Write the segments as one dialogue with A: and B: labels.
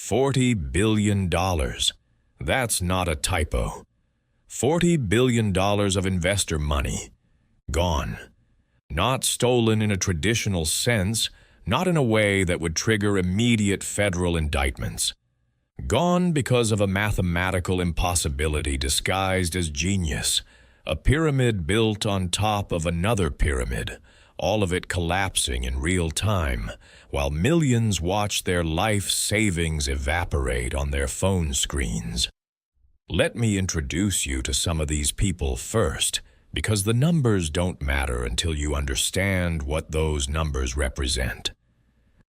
A: $40 billion. That's not a typo. $40 billion of investor money. Gone. Not stolen in a traditional sense, not in a way that would trigger immediate federal indictments. Gone because of a mathematical impossibility disguised as genius, a pyramid built on top of another pyramid, all of it collapsing in real time, while millions watch their life savings evaporate on their phone screens. Let me introduce you to some of these people first, because the numbers don't matter until you understand what those numbers represent.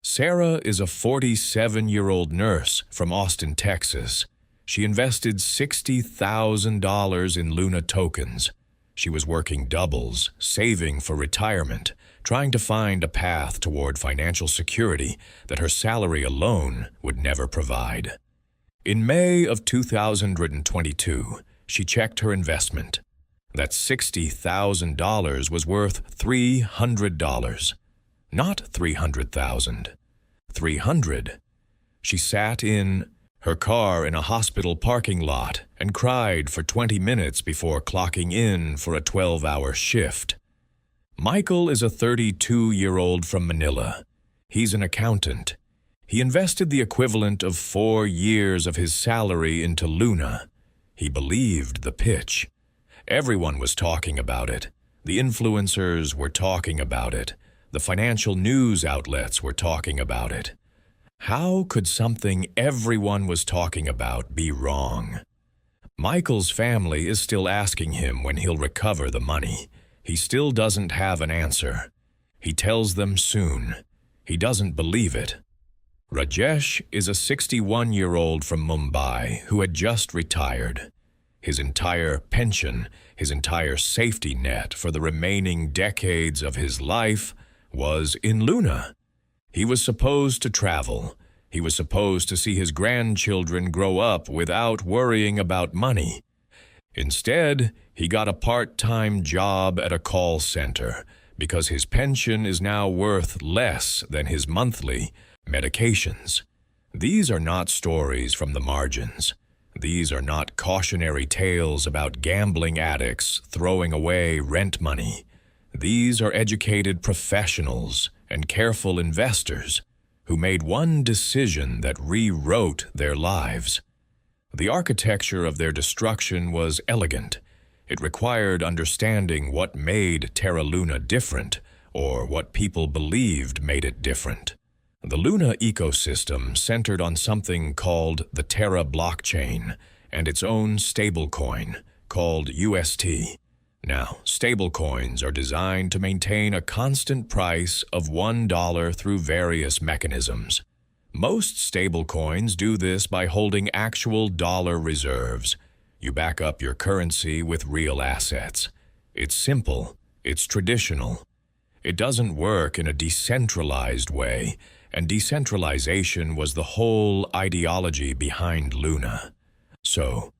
A: Sarah is a 47-year-old nurse from Austin, Texas. She invested $60,000 in Luna tokens. She was working doubles, saving for retirement, trying to find a path toward financial security that her salary alone would never provide. In May of 2022, she checked her investment. That $60,000 was worth $300. Not $300,000. $300. She sat in her car in a hospital parking lot and cried for 20 minutes before clocking in for a 12-hour shift. Michael is a 32-year-old from Manila. He's an accountant. He invested the equivalent of 4 years of his salary into Luna. He believed the pitch. Everyone was talking about it. The influencers were talking about it. The financial news outlets were talking about it. How could something everyone was talking about be wrong? Michael's family is still asking him when he'll recover the money. He still doesn't have an answer. He tells them soon. He doesn't believe it. Rajesh is a 61-year-old from Mumbai who had just retired. His entire pension, his entire safety net for the remaining decades of his life was in Luna. He was supposed to travel. He was supposed to see his grandchildren grow up without worrying about money. Instead, he got a part-time job at a call center because his pension is now worth less than his monthly medications. These are not stories from the margins. These are not cautionary tales about gambling addicts throwing away rent money. These are educated professionals and careful investors who made one decision that rewrote their lives. The architecture of their destruction was elegant. It required understanding what made Terra Luna different, or what people believed made it different. The Luna ecosystem centered on something called the Terra blockchain and its own stablecoin called UST. Now, stablecoins are designed to maintain a constant price of $1 through various mechanisms. Most stablecoins do this by holding actual dollar reserves. You back up your currency with real assets. It's simple. It's traditional. It doesn't work in a decentralized way, and decentralization was the whole ideology behind Luna. So,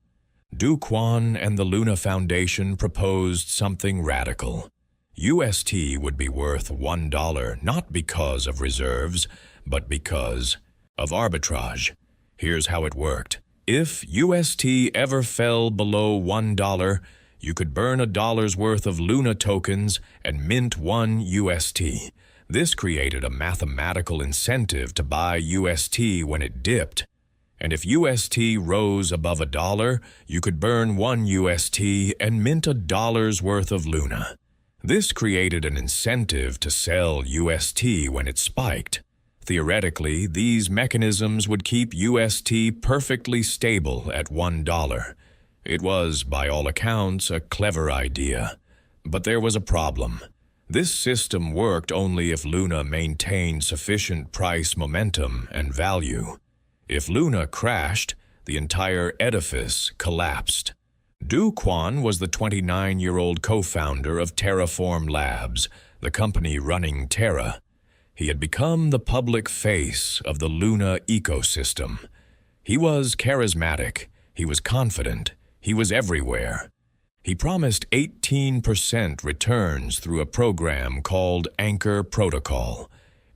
A: Kwon and the Luna Foundation proposed something radical. UST would be worth $1 not because of reserves, but because of arbitrage. Here's how it worked. If UST ever fell below $1, you could burn $1's worth of Luna tokens and mint 1 UST. This created a mathematical incentive to buy UST when it dipped. And if UST rose above $1, you could burn 1 UST and mint $1's worth of Luna. This created an incentive to sell UST when it spiked. Theoretically, these mechanisms would keep UST perfectly stable at $1. It was, by all accounts, a clever idea. But there was a problem. This system worked only if Luna maintained sufficient price momentum and value. If Luna crashed, the entire edifice collapsed. Kwon was the 29-year-old co-founder of Terraform Labs, the company running Terra. He had become the public face of the Luna ecosystem. He was charismatic, he was confident, he was everywhere. He promised 18% returns through a program called Anchor Protocol.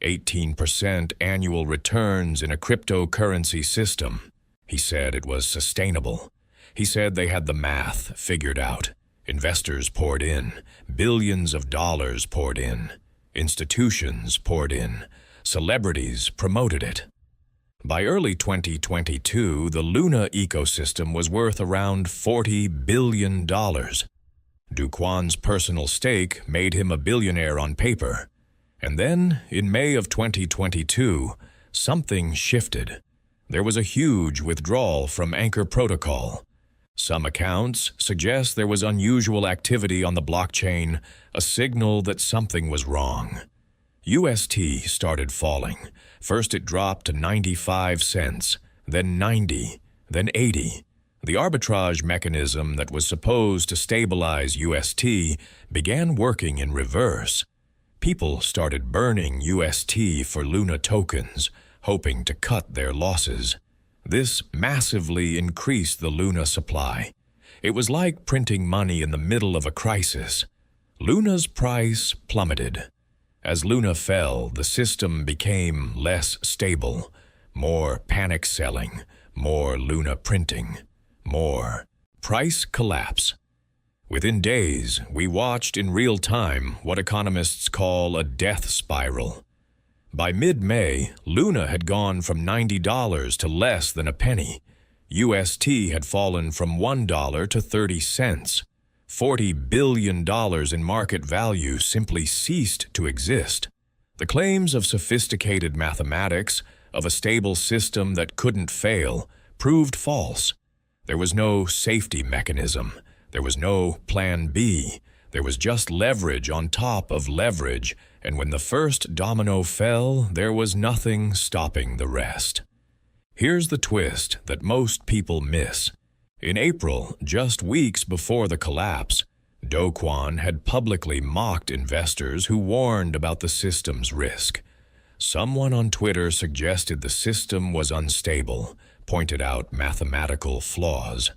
A: 18% annual returns in a cryptocurrency system. He said it was sustainable. He said they had the math figured out. Investors poured in. Billions of dollars poured in. Institutions poured in. Celebrities promoted it. By early 2022, the Luna ecosystem was worth around $40 billion. Kwon's personal stake made him a billionaire on paper. And then, in May of 2022, something shifted. There was a huge withdrawal from Anchor Protocol. Some accounts suggest there was unusual activity on the blockchain, a signal that something was wrong. UST started falling. First it dropped to 95 cents, then 90, then 80. The arbitrage mechanism that was supposed to stabilize UST began working in reverse. People started burning UST for Luna tokens, hoping to cut their losses. This massively increased the Luna supply. It was like printing money in the middle of a crisis. Luna's price plummeted. As Luna fell, the system became less stable. More panic selling, more Luna printing, more price collapse. Within days, we watched in real time what economists call a death spiral. By mid-May, Luna had gone from $90 to less than a penny. UST had fallen from $1 to 30 cents. $40 billion in market value simply ceased to exist. The claims of sophisticated mathematics, of a stable system that couldn't fail, proved false. There was no safety mechanism. There was no plan B. There was just leverage on top of leverage, and when the first domino fell, there was nothing stopping the rest. Here's the twist that most people miss. In April, just weeks before the collapse, Kwon had publicly mocked investors who warned about the system's risk. Someone on Twitter suggested the system was unstable, pointed out mathematical flaws.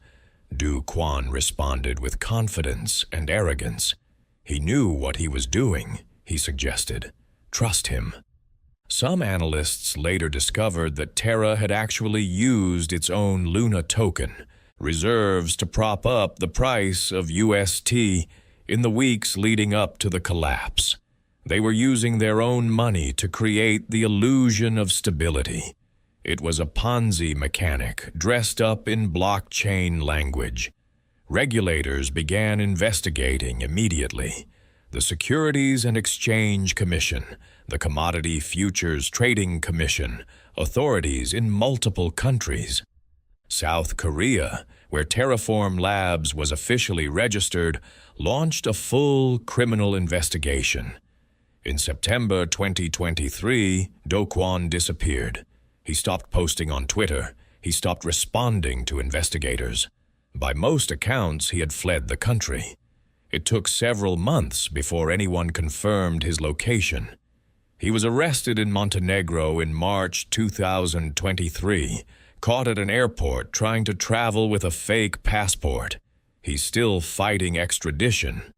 A: Kwon responded with confidence and arrogance. He knew what he was doing, he suggested. Trust him. Some analysts later discovered that Terra had actually used its own Luna token, reserves to prop up the price of UST in the weeks leading up to the collapse. They were using their own money to create the illusion of stability. It was a Ponzi mechanic dressed up in blockchain language. Regulators began investigating immediately. The Securities and Exchange Commission, the Commodity Futures Trading Commission, authorities in multiple countries. South Korea, where Terraform Labs was officially registered, launched a full criminal investigation. In September 2023, Kwon disappeared. He stopped posting on Twitter. He stopped responding to investigators. By most accounts, he had fled the country. It took several months before anyone confirmed his location. He was arrested in Montenegro in March 2023, caught at an airport trying to travel with a fake passport. He's still fighting extradition.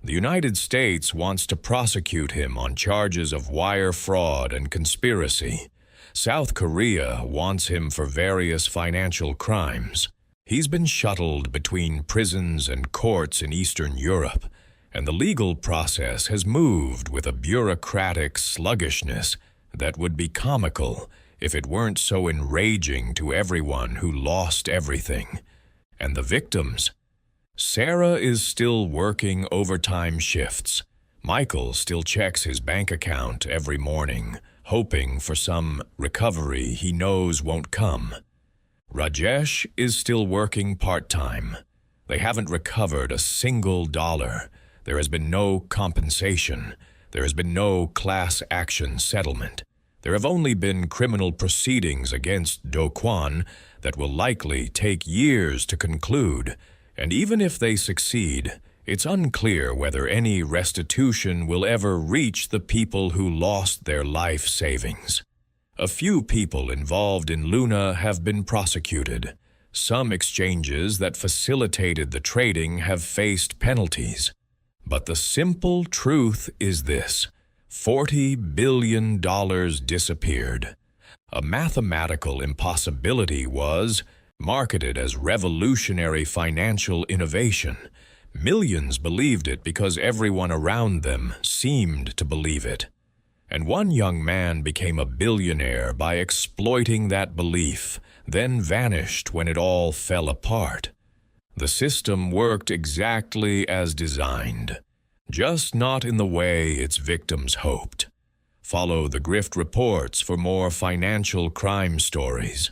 A: The United States wants to prosecute him on charges of wire fraud and conspiracy. South Korea wants him for various financial crimes. He's been shuttled between prisons and courts in Eastern Europe, and the legal process has moved with a bureaucratic sluggishness that would be comical if it weren't so enraging to everyone who lost everything. And the victims? Sarah is still working overtime shifts. Michael still checks his bank account every morning, hoping for some recovery he knows won't come. Rajesh is still working part-time. They haven't recovered a single dollar. There has been no compensation. There has been no class action settlement. There have only been criminal proceedings against Kwon that will likely take years to conclude, and even if they succeed, it's unclear whether any restitution will ever reach the people who lost their life savings. A few people involved in Luna have been prosecuted. Some exchanges that facilitated the trading have faced penalties. But the simple truth is this: $40 billion disappeared. A mathematical impossibility was marketed as revolutionary financial innovation. Millions believed it because everyone around them seemed to believe it. And one young man became a billionaire by exploiting that belief, then vanished when it all fell apart. The system worked exactly as designed, just not in the way its victims hoped. Follow The Grift Reports for more financial crime stories.